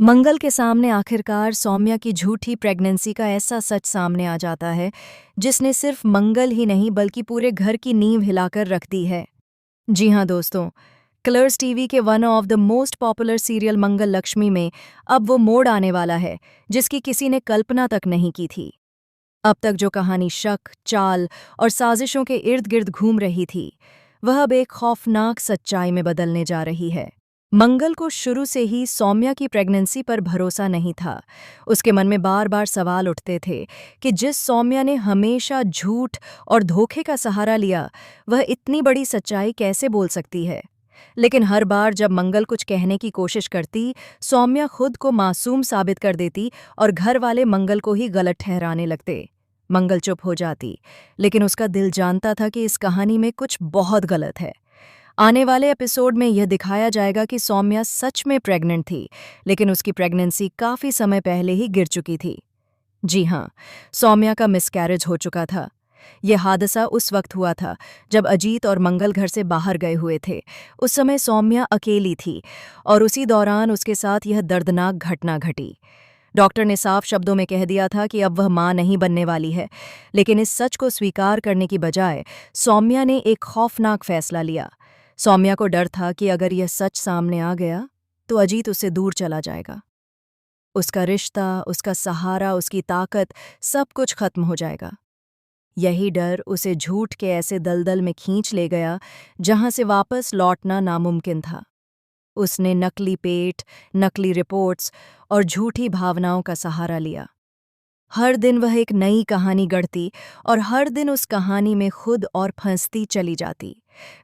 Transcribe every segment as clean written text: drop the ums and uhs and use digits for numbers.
मंगल के सामने आखिरकार सौम्या की झूठी प्रेगनेंसी का ऐसा सच सामने आ जाता है जिसने सिर्फ मंगल ही नहीं बल्कि पूरे घर की नींव हिलाकर रख दी है। जी हाँ दोस्तों, कलर्स टीवी के one of the most popular serial Mangal Lakshmi में अब वो मोड़ आने वाला है जिसकी किसी ने कल्पना तक नहीं की थी। अब तक जो कहानी शक, चाल और साजिशों के इर्द गिर्द घूम रही थी, वह अब एक खौफनाक सच्चाई में बदलने जा रही है। मंगल को शुरू से ही सौम्या की प्रेगनेंसी पर भरोसा नहीं था। उसके मन में बार बार सवाल उठते थे कि जिस सौम्या ने हमेशा झूठ और धोखे का सहारा लिया, वह इतनी बड़ी सच्चाई कैसे बोल सकती है। लेकिन हर बार जब मंगल कुछ कहने की कोशिश करती, सौम्या खुद को मासूम साबित कर देती और घर वाले मंगल को ही गलत ठहराने लगते। मंगल चुप हो जाती, लेकिन उसका दिल जानता था कि इस कहानी में कुछ बहुत गलत है। आने वाले एपिसोड में यह दिखाया जाएगा कि सौम्या सच में प्रेग्नेंट थी, लेकिन उसकी प्रेगनेंसी काफी समय पहले ही गिर चुकी थी। जी हाँ, सौम्या का मिसकैरेज हो चुका था। यह हादसा उस वक्त हुआ था जब अजीत और मंगल घर से बाहर गए हुए थे। उस समय सौम्या अकेली थी और उसी दौरान उसके साथ यह दर्दनाक घटना घटी। डॉक्टर ने साफ शब्दों में कह दिया था कि अब वह मां नहीं बनने वाली है, लेकिन इस सच को स्वीकार करने की बजाय सौम्या ने एक खौफनाक फैसला लिया। सौम्या को डर था कि अगर यह सच सामने आ गया तो अजीत उससे दूर चला जाएगा। उसका रिश्ता, उसका सहारा, उसकी ताकत, सब कुछ खत्म हो जाएगा। यही डर उसे झूठ के ऐसे दलदल में खींच ले गया जहां से वापस लौटना नामुमकिन था। उसने नकली पेट, नकली रिपोर्ट्स और झूठी भावनाओं का सहारा लिया। हर दिन वह एक नई कहानी गढ़ती और हर दिन उस कहानी में खुद और फंसती चली जाती।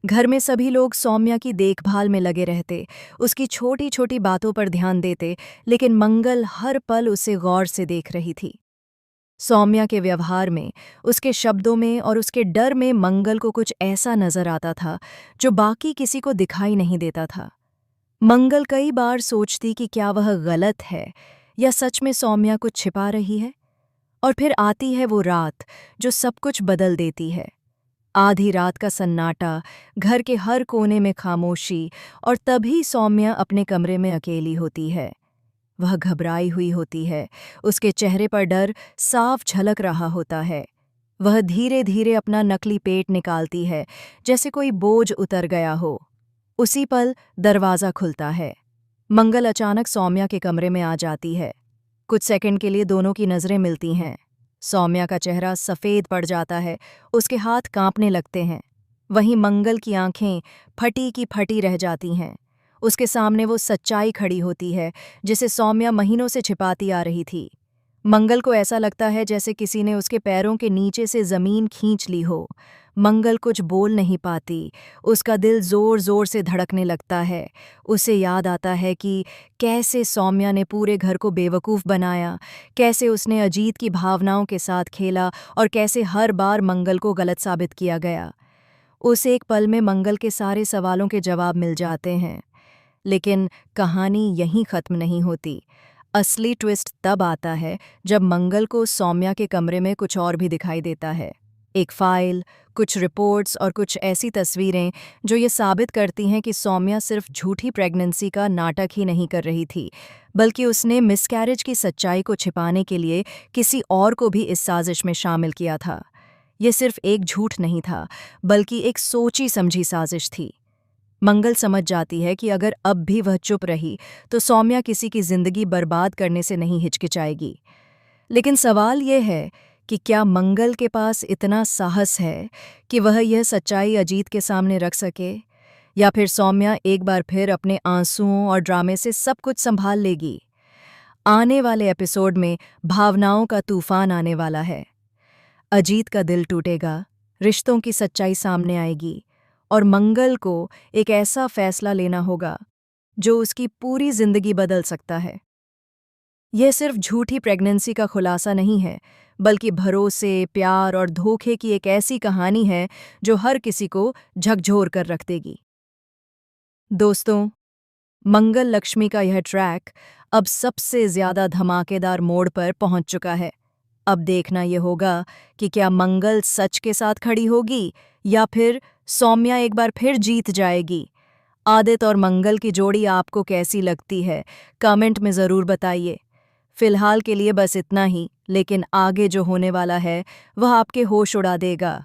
घर में सभी लोग सौम्या की देखभाल में लगे रहते, उसकी छोटी छोटी बातों पर ध्यान देते, लेकिन मंगल हर पल उसे गौर से देख रही थी। सौम्या के व्यवहार में, उसके शब्दों में और उसके डर में मंगल को कुछ ऐसा नजर आता था जो बाकी किसी को दिखाई नहीं देता था। मंगल कई बार सोचती कि क्या वह गलत है या सच में सौम्या कुछ छिपा रही है। और फिर आती है वो रात जो सब कुछ बदल देती है। आधी रात का सन्नाटा, घर के हर कोने में खामोशी, और तभी सौम्या अपने कमरे में अकेली होती है। वह घबराई हुई होती है, उसके चेहरे पर डर साफ झलक रहा होता है। वह धीरे धीरे अपना नकली पेट निकालती है, जैसे कोई बोझ उतर गया हो। उसी पल दरवाज़ा खुलता है। मंगल अचानक सौम्या के कमरे में आ जाती है। कुछ सेकंड के लिए दोनों की नज़रें मिलती हैं। सौम्या का चेहरा सफ़ेद पड़ जाता है, उसके हाथ कांपने लगते हैं। वहीं मंगल की आंखें फटी की फटी रह जाती हैं। उसके सामने वो सच्चाई खड़ी होती है जिसे सौम्या महीनों से छिपाती आ रही थी। मंगल को ऐसा लगता है जैसे किसी ने उसके पैरों के नीचे से ज़मीन खींच ली हो। मंगल कुछ बोल नहीं पाती, उसका दिल ज़ोर ज़ोर से धड़कने लगता है। उसे याद आता है कि कैसे सौम्या ने पूरे घर को बेवकूफ़ बनाया, कैसे उसने अजीत की भावनाओं के साथ खेला और कैसे हर बार मंगल को गलत साबित किया गया। उस एक पल में मंगल के सारे सवालों के जवाब मिल जाते हैं। लेकिन कहानी यहीं ख़त्म नहीं होती। असली ट्विस्ट तब आता है जब मंगल को सौम्या के कमरे में कुछ और भी दिखाई देता है। एक फाइल, कुछ रिपोर्ट्स और कुछ ऐसी तस्वीरें जो ये साबित करती हैं कि सौम्या सिर्फ झूठी प्रेगनेंसी का नाटक ही नहीं कर रही थी, बल्कि उसने मिसकैरेज की सच्चाई को छिपाने के लिए किसी और को भी इस साजिश में शामिल किया था। ये सिर्फ एक झूठ नहीं था, बल्कि एक सोची समझी साजिश थी। मंगल समझ जाती है कि अगर अब भी वह चुप रही तो सौम्या किसी की जिंदगी बर्बाद करने से नहीं हिचकिचाएगी। लेकिन सवाल यह है कि क्या मंगल के पास इतना साहस है कि वह यह सच्चाई अजीत के सामने रख सके, या फिर सौम्या एक बार फिर अपने आंसुओं और ड्रामे से सब कुछ संभाल लेगी। आने वाले एपिसोड में भावनाओं का तूफान आने वाला है। अजीत का दिल टूटेगा, रिश्तों की सच्चाई सामने आएगी और मंगल को एक ऐसा फैसला लेना होगा जो उसकी पूरी जिंदगी बदल सकता है। यह सिर्फ झूठी प्रेगनेंसी का खुलासा नहीं है, बल्कि भरोसे, प्यार और धोखे की एक ऐसी कहानी है जो हर किसी को झकझोर कर रख देगी। दोस्तों, मंगल लक्ष्मी का यह ट्रैक अब सबसे ज्यादा धमाकेदार मोड़ पर पहुंच चुका है। अब देखना यह होगा कि क्या मंगल सच के साथ खड़ी होगी या फिर सौम्या एक बार फिर जीत जाएगी। आदित्य और मंगल की जोड़ी आपको कैसी लगती है, कमेंट में ज़रूर बताइए। फिलहाल के लिए बस इतना ही, लेकिन आगे जो होने वाला है वह आपके होश उड़ा देगा।